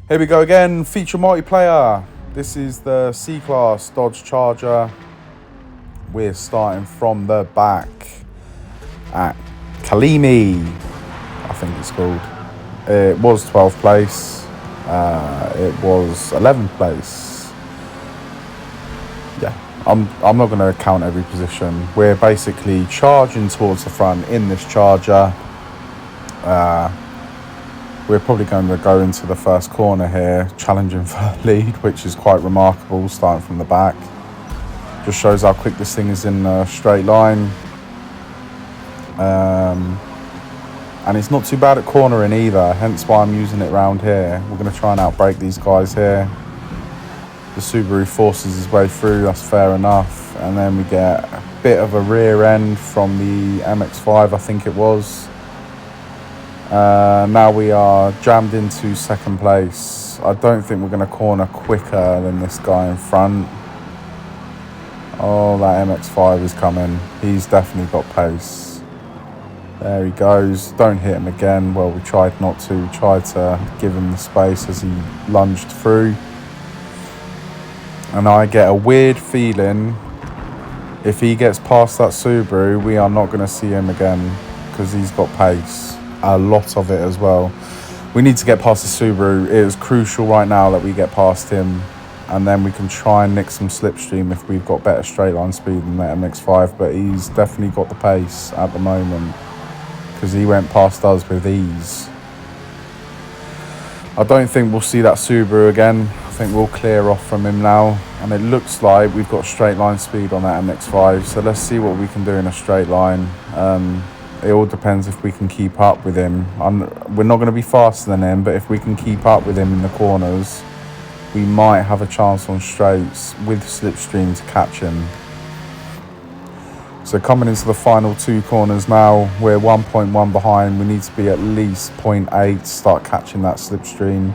Here we go again, feature multiplayer. This is the C-Class Dodge Charger. We're starting from the back at Kalimi, I think it's called. It was 12th place. It was 11th place. Yeah, I'm not going to count every position. We're basically charging towards the front in this Charger. We're probably going to go into the first corner here, challenging for a lead, which is quite remarkable, starting from the back. Just shows how quick this thing is in a straight line. And it's not too bad at cornering either, hence why I'm using it around here. We're going to try and outbrake these guys here. The Subaru forces his way through, that's fair enough. And then we get a bit of a rear end from the MX-5, I think it was. Now we are jammed into second place. I don't think we're going to corner quicker than this guy in front. Oh, that MX-5 is coming. He's definitely got pace. There he goes. Don't hit him again. Well, we tried not to. We tried to give him the space as he lunged through. And I get a weird feeling if he gets past that Subaru, we are not going to see him again because he's got pace. A lot of it as well. We need to get past the Subaru. It is crucial right now that we get past him, and then we can try and nick some slipstream if we've got better straight line speed than that MX-5. But he's definitely got the pace at the moment because he went past us with ease. I don't think we'll see that Subaru again. I think we'll clear off from him now, and it looks like we've got straight line speed on that MX-5. So let's see what we can do in a straight line. It all depends if we can keep up with him. We're not going to be faster than him, but if we can keep up with him in the corners, we might have a chance on straights with slipstream to catch him. So coming into the final two corners now, we're 1.1 behind. We need to be at least 0.8 to start catching that slipstream.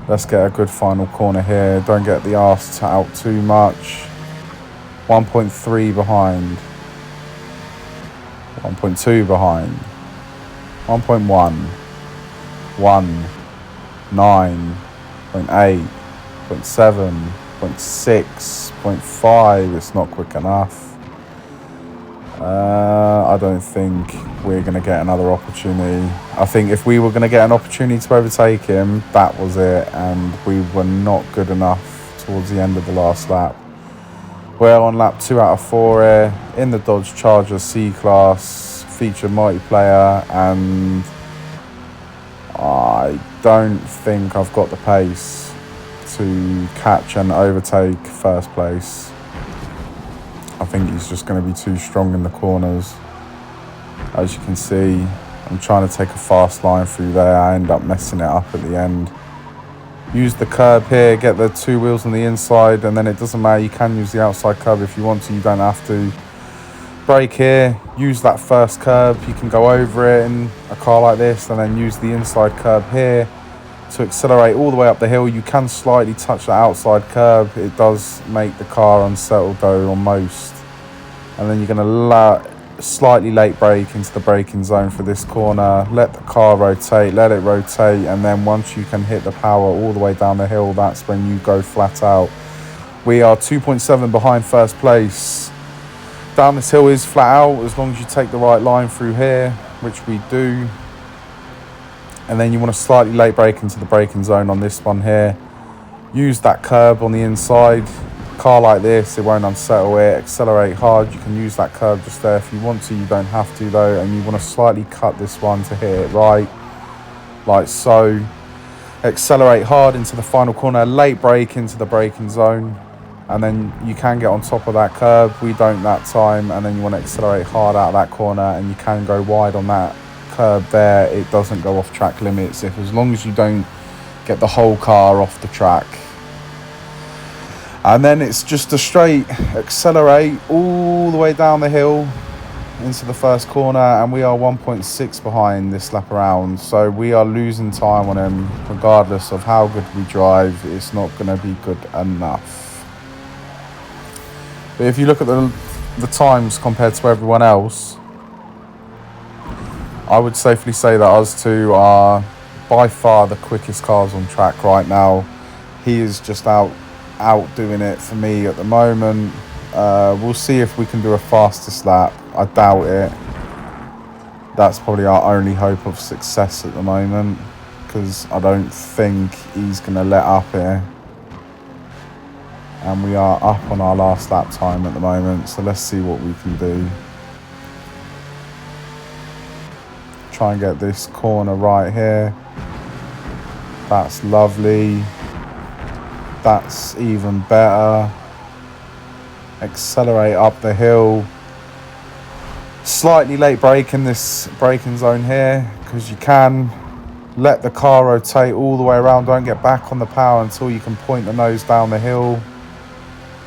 Let's get a good final corner here. Don't get the arse out too much. 1.3 behind. 1.2 behind, 1.1, 1, 9, 0.8, 0.7, 0.6, 0.5, it's not quick enough. I don't think we're going to get another opportunity. I think if we were going to get an opportunity to overtake him, that was it, and we were not good enough towards the end of the last lap. We're on lap 2 out of 4 here in the Dodge Charger C-Class feature multiplayer, and I don't think I've got the pace to catch and overtake first place. I think he's just going to be too strong in the corners. As you can see, I'm trying to take a fast line through there. I end up messing it up at the end. Use the curb here, get the two wheels on the inside, and then it doesn't matter, you can use the outside curb if you want to, you don't have to. Brake here, use that first curb, you can go over it in a car like this, and then use the inside curb here to accelerate all the way up the hill. You can slightly touch the outside curb, it does make the car unsettled though on most. And then you're going to slightly late brake into the braking zone for this corner, let the car rotate, let it rotate, and then once you can hit the power all the way down the hill, that's when you go flat out. We are 2.7 behind first place. Down this hill is flat out as long as you take the right line through here, which we do. And then you want to slightly late brake into the braking zone on this one here. Use that curb on the inside. Car like this, it won't unsettle it. Accelerate hard, you can use that curb just there if you want to, you don't have to though. And you want to slightly cut this one to hit it right, like so. Accelerate hard into the final corner, late brake into the braking zone, and then you can get on top of that curb. We don't that time. And then you want to accelerate hard out of that corner, and you can go wide on that curb there. It doesn't go off track limits as long as you don't get the whole car off the track. And then it's just a straight accelerate all the way down the hill into the first corner, and we are 1.6 behind this lap around. So we are losing time on him regardless of how good we drive. It's not going to be good enough. But if you look at the times compared to everyone else, I would safely say that us two are by far the quickest cars on track right now. He is just outdoing it for me at the moment. We'll see if we can do a fastest lap. I doubt it. That's probably our only hope of success at the moment, because I don't think he's going to let up here. And we are up on our last lap time at the moment, so let's see what we can do. Try and get this corner right here. That's lovely. That's even better. Accelerate up the hill. Slightly late brake in this braking zone here, because you can let the car rotate all the way around. Don't get back on the power until you can point the nose down the hill.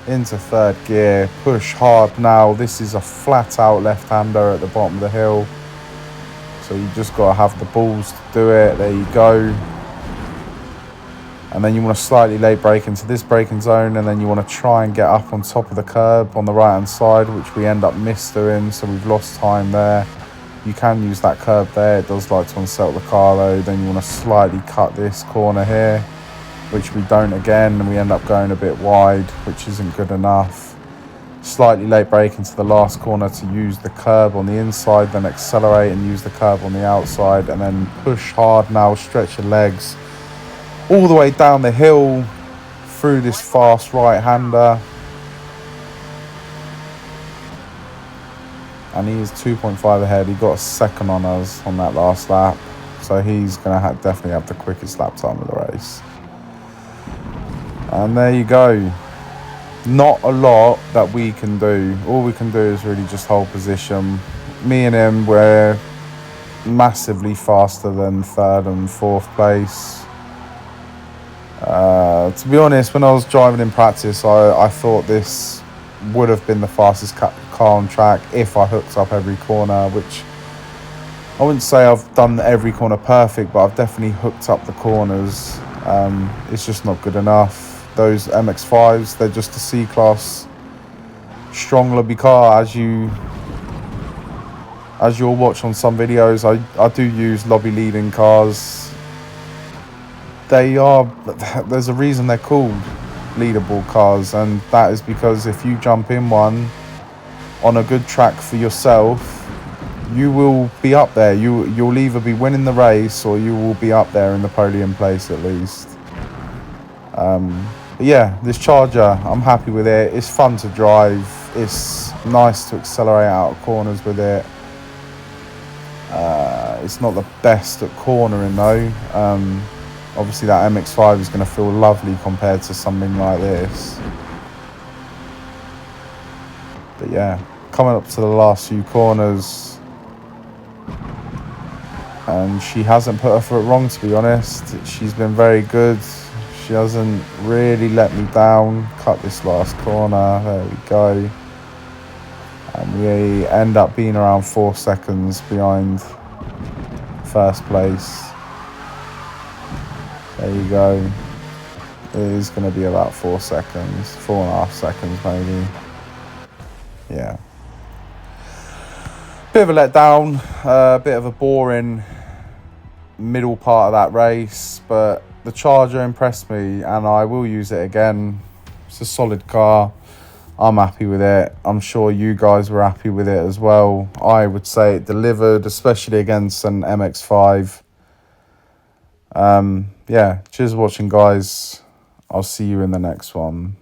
Into third gear. Push hard now. This is a flat out left-hander at the bottom of the hill. So you just got to have the balls to do it. There you go. And then you want to slightly late brake into this braking zone, and then you want to try and get up on top of the curb on the right hand side, which we end up misdoing, so we've lost time there. You can use that curb there. It does like to unsettle the car though. Then you want to slightly cut this corner here, which we don't again, and we end up going a bit wide, which isn't good enough. Slightly late brake into the last corner to use the curb on the inside, then accelerate and use the curb on the outside, and then push hard now, stretch your legs all the way down the hill through this fast right-hander. And he is 2.5 ahead. He got a second on us on that last lap, so he's going to definitely have the quickest lap time of the race. And there you go. Not a lot that we can do. All we can do is really just hold position. Me and him, we're massively faster than third and fourth place. To be honest, when I was driving in practice, I thought this would have been the fastest car on track if I hooked up every corner, which I wouldn't say I've done every corner perfect, but I've definitely hooked up the corners. It's just not good enough. Those MX-5s, they're just a C-Class strong lobby car. As you'll watch on some videos, I do use lobby leading cars. There's a reason they're called leadable cars, and that is because if you jump in one on a good track for yourself, you will be up there. You'll either be winning the race or you will be up there in the podium place at least. But yeah, this Charger, I'm happy with it. It's fun to drive. It's nice to accelerate out of corners with it. It's not the best at cornering though. Obviously that MX-5 is going to feel lovely compared to something like this. But yeah, coming up to the last few corners, and she hasn't put her foot wrong, to be honest. She's been very good. She hasn't really let me down. Cut this last corner, there we go. And we end up being around 4 seconds behind first place. There you go. It is going to be about 4 seconds, 4.5 seconds maybe. Yeah. Bit of a letdown, a bit of a boring middle part of that race, but the Charger impressed me and I will use it again. It's a solid car. I'm happy with it. I'm sure you guys were happy with it as well. I would say it delivered, especially against an MX-5. Yeah, cheers for watching, guys. I'll see you in the next one.